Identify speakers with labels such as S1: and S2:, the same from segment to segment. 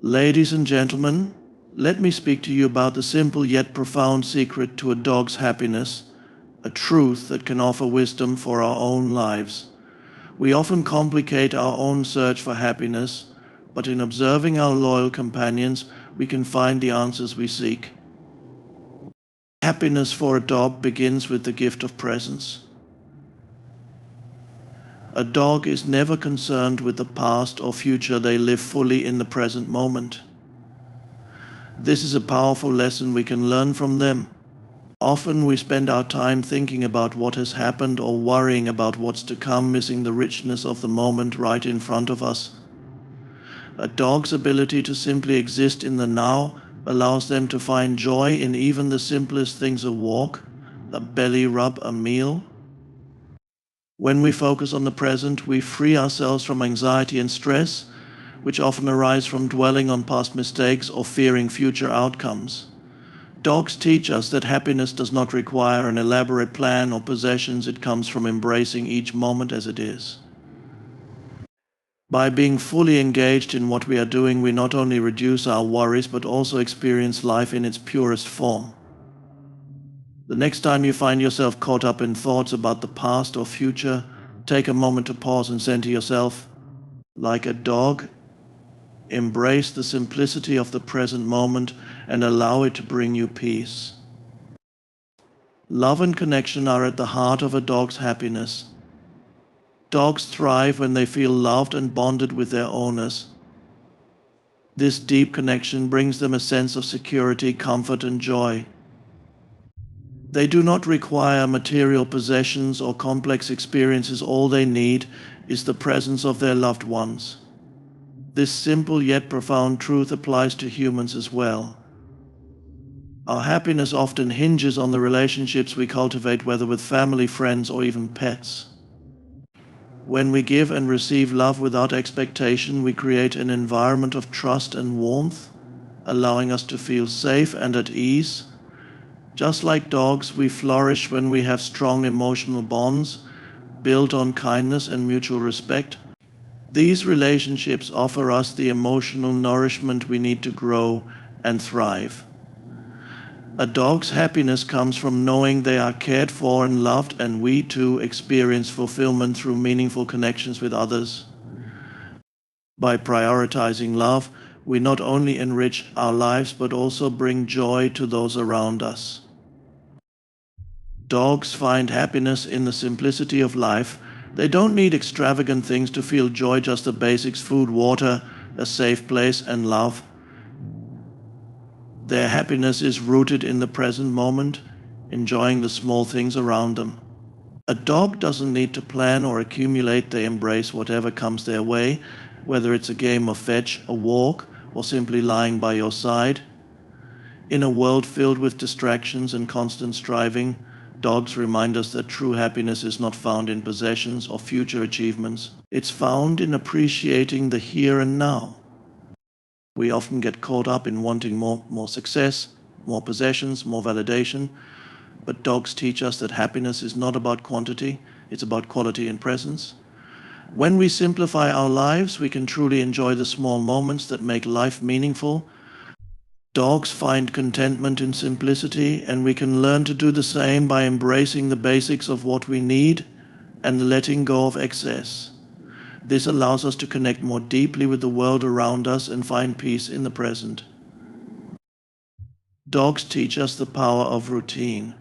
S1: Ladies and gentlemen, let me speak to you about the simple yet profound secret to a dog's happiness, a truth that can offer wisdom for our own lives. We often complicate our own search for happiness, but in observing our loyal companions, we can find the answers we seek. Happiness for a dog begins with the gift of presence. A dog is never concerned with the past or future. They live fully in the present moment. This is a powerful lesson we can learn from them. Often we spend our time thinking about what has happened or worrying about what's to come, missing the richness of the moment right in front of us. A dog's ability to simply exist in the now allows them to find joy in even the simplest things: a walk, a belly rub, a meal. When we focus on the present, we free ourselves from anxiety and stress, which often arise from dwelling on past mistakes or fearing future outcomes. Dogs teach us that happiness does not require an elaborate plan or possessions. It comes from embracing each moment as it is. By being fully engaged in what we are doing, we not only reduce our worries, but also experience life in its purest form. The next time you find yourself caught up in thoughts about the past or future, take a moment to pause and say to yourself, like a dog, embrace the simplicity of the present moment and allow it to bring you peace. Love and connection are at the heart of a dog's happiness. Dogs thrive when they feel loved and bonded with their owners. This deep connection brings them a sense of security, comfort, and joy. They do not require material possessions or complex experiences. All they need is the presence of their loved ones. This simple yet profound truth applies to humans as well. Our happiness often hinges on the relationships we cultivate, whether with family, friends, or even pets. When we give and receive love without expectation, we create an environment of trust and warmth, allowing us to feel safe and at ease. Just like dogs, we flourish when we have strong emotional bonds built on kindness and mutual respect. These relationships offer us the emotional nourishment we need to grow and thrive. A dog's happiness comes from knowing they are cared for and loved, and we too experience fulfillment through meaningful connections with others. By prioritizing love, we not only enrich our lives but also bring joy to those around us. Dogs find happiness in the simplicity of life. They don't need extravagant things to feel joy, just the basics: food, water, a safe place, and love. Their happiness is rooted in the present moment, enjoying the small things around them. A dog doesn't need to plan or accumulate. They embrace whatever comes their way, whether it's a game of fetch, a walk, or simply lying by your side. In a world filled with distractions and constant striving, dogs remind us that true happiness is not found in possessions or future achievements. It's found in appreciating the here and now. We often get caught up in wanting more success, more possessions, more validation, but dogs teach us that happiness is not about quantity, it's about quality and presence. When we simplify our lives, we can truly enjoy the small moments that make life meaningful. Dogs find contentment in simplicity, and we can learn to do the same by embracing the basics of what we need and letting go of excess. This allows us to connect more deeply with the world around us and find peace in the present. Dogs teach us the power of routine.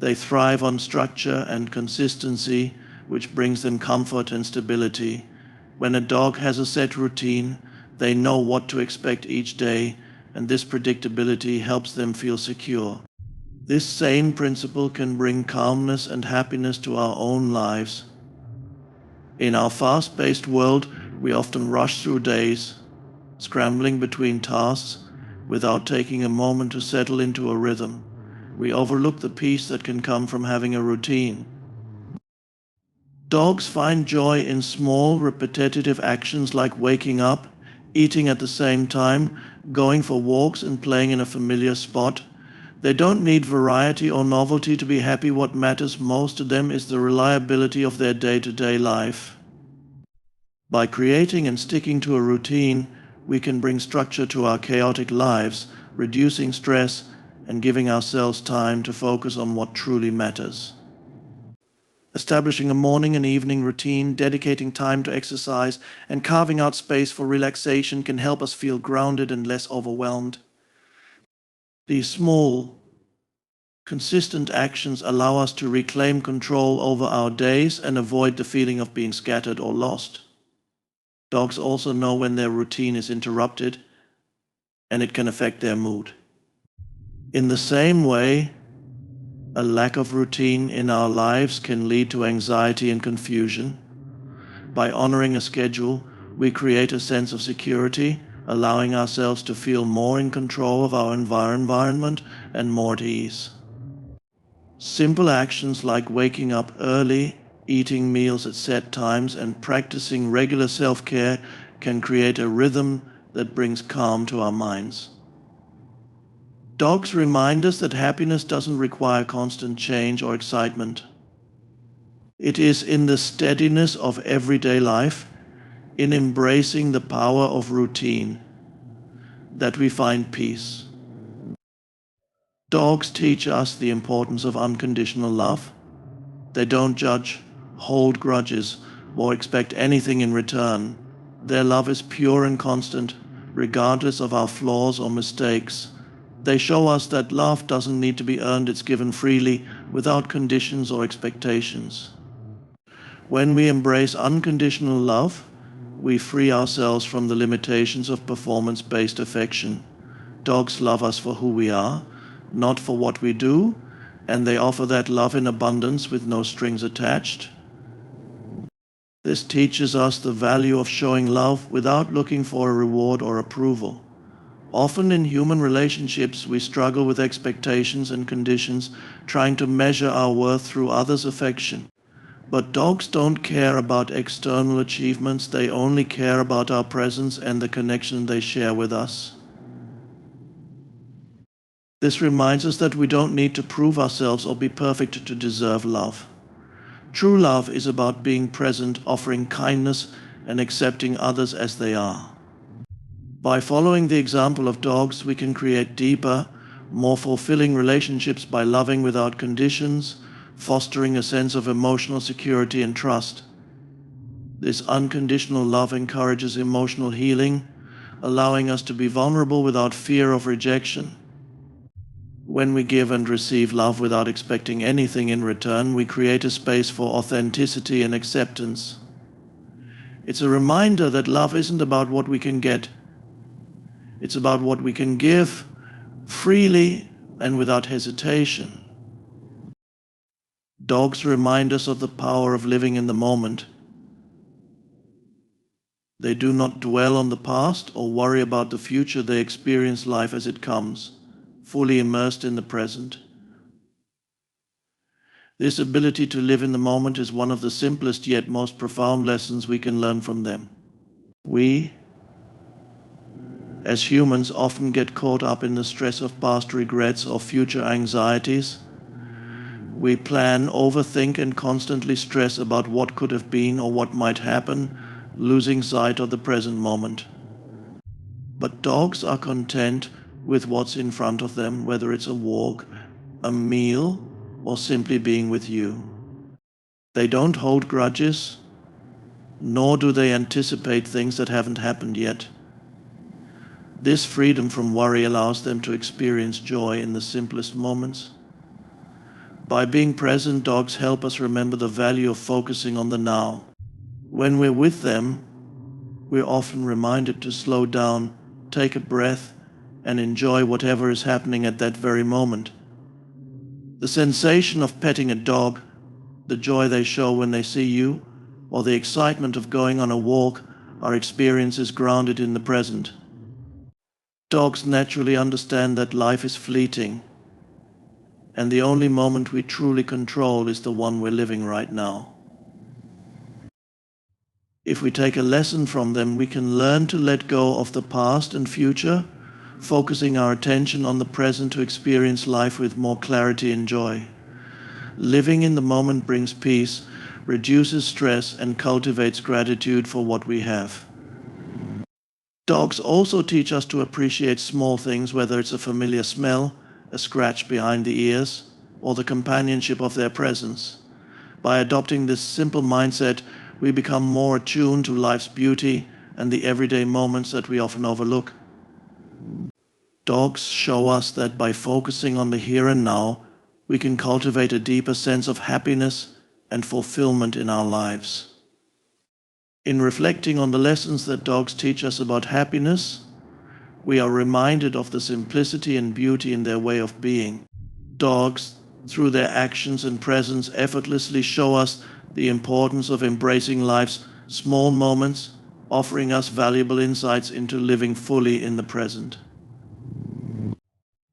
S1: They thrive on structure and consistency, which brings them comfort and stability. When a dog has a set routine, they know what to expect each day, and this predictability helps them feel secure. This same principle can bring calmness and happiness to our own lives. In our fast-paced world, we often rush through days, scrambling between tasks without taking a moment to settle into a rhythm. We overlook the peace that can come from having a routine. Dogs find joy in small, repetitive actions like waking up, eating at the same time, going for walks, and playing in a familiar spot. They don't need variety or novelty to be happy. What matters most to them is the reliability of their day-to-day life. By creating and sticking to a routine, we can bring structure to our chaotic lives, reducing stress and giving ourselves time to focus on what truly matters. Establishing a morning and evening routine, dedicating time to exercise, and carving out space for relaxation can help us feel grounded and less overwhelmed. These small, consistent actions allow us to reclaim control over our days and avoid the feeling of being scattered or lost. Dogs also know when their routine is interrupted, and it can affect their mood. In the same way, a lack of routine in our lives can lead to anxiety and confusion. By honoring a schedule, we create a sense of security, allowing ourselves to feel more in control of our environment and more at ease. Simple actions like waking up early, eating meals at set times, and practicing regular self-care can create a rhythm that brings calm to our minds. Dogs remind us that happiness doesn't require constant change or excitement. It is in the steadiness of everyday life, in embracing the power of routine, that we find peace. Dogs teach us the importance of unconditional love. They don't judge, hold grudges, or expect anything in return. Their love is pure and constant, regardless of our flaws or mistakes. They show us that love doesn't need to be earned, it's given freely, without conditions or expectations. When we embrace unconditional love, we free ourselves from the limitations of performance-based affection. Dogs love us for who we are, not for what we do, and they offer that love in abundance with no strings attached. This teaches us the value of showing love without looking for a reward or approval. Often in human relationships, we struggle with expectations and conditions, trying to measure our worth through others' affection. But dogs don't care about external achievements, they only care about our presence and the connection they share with us. This reminds us that we don't need to prove ourselves or be perfect to deserve love. True love is about being present, offering kindness, and accepting others as they are. By following the example of dogs, we can create deeper, more fulfilling relationships by loving without conditions, fostering a sense of emotional security and trust. This unconditional love encourages emotional healing, allowing us to be vulnerable without fear of rejection. When we give and receive love without expecting anything in return, we create a space for authenticity and acceptance. It's a reminder that love isn't about what we can get. It's about what we can give freely and without hesitation. Dogs remind us of the power of living in the moment. They do not dwell on the past or worry about the future. They experience life as it comes, fully immersed in the present. This ability to live in the moment is one of the simplest yet most profound lessons we can learn from them. We, as humans, often get caught up in the stress of past regrets or future anxieties. We plan, overthink, and constantly stress about what could have been or what might happen, losing sight of the present moment. But dogs are content with what's in front of them, whether it's a walk, a meal, or simply being with you. They don't hold grudges, nor do they anticipate things that haven't happened yet. This freedom from worry allows them to experience joy in the simplest moments. By being present, dogs help us remember the value of focusing on the now. When we're with them, we're often reminded to slow down, take a breath, and enjoy whatever is happening at that very moment. The sensation of petting a dog, the joy they show when they see you, or the excitement of going on a walk are experiences grounded in the present. Dogs naturally understand that life is fleeting, and the only moment we truly control is the one we're living right now. If we take a lesson from them, we can learn to let go of the past and future, focusing our attention on the present to experience life with more clarity and joy. Living in the moment brings peace, reduces stress, and cultivates gratitude for what we have. Dogs also teach us to appreciate small things, whether it's a familiar smell, a scratch behind the ears, or the companionship of their presence. By adopting this simple mindset, we become more attuned to life's beauty and the everyday moments that we often overlook. Dogs show us that by focusing on the here and now, we can cultivate a deeper sense of happiness and fulfillment in our lives. In reflecting on the lessons that dogs teach us about happiness, we are reminded of the simplicity and beauty in their way of being. Dogs, through their actions and presence, effortlessly show us the importance of embracing life's small moments, offering us valuable insights into living fully in the present.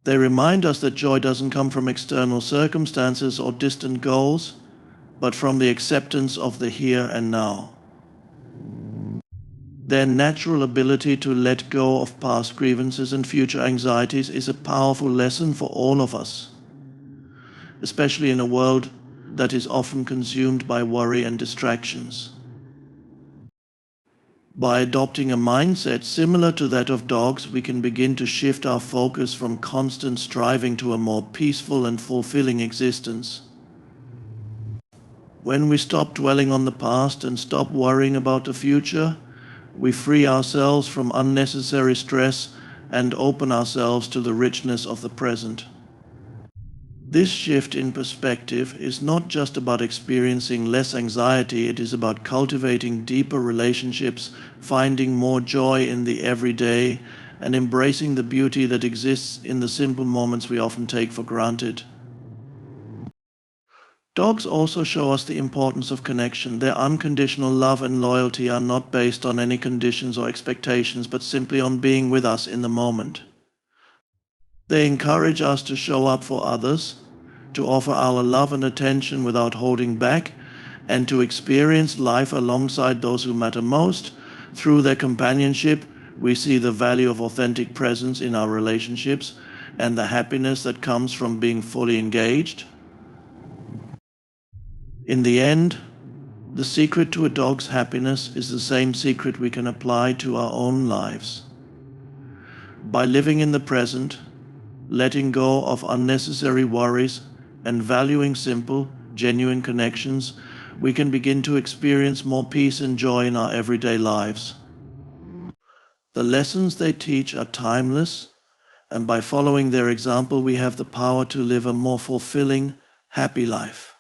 S1: They remind us that joy doesn't come from external circumstances or distant goals, but from the acceptance of the here and now. Their natural ability to let go of past grievances and future anxieties is a powerful lesson for all of us, especially in a world that is often consumed by worry and distractions. By adopting a mindset similar to that of dogs, we can begin to shift our focus from constant striving to a more peaceful and fulfilling existence. When we stop dwelling on the past and stop worrying about the future, we free ourselves from unnecessary stress and open ourselves to the richness of the present. This shift in perspective is not just about experiencing less anxiety, it is about cultivating deeper relationships, finding more joy in the everyday, and embracing the beauty that exists in the simple moments we often take for granted. Dogs also show us the importance of connection. Their unconditional love and loyalty are not based on any conditions or expectations, but simply on being with us in the moment. They encourage us to show up for others, to offer our love and attention without holding back, and to experience life alongside those who matter most. Through their companionship, we see the value of authentic presence in our relationships and the happiness that comes from being fully engaged. In the end, the secret to a dog's happiness is the same secret we can apply to our own lives. By living in the present, letting go of unnecessary worries, and valuing simple, genuine connections, we can begin to experience more peace and joy in our everyday lives. The lessons they teach are timeless, and by following their example, we have the power to live a more fulfilling, happy life.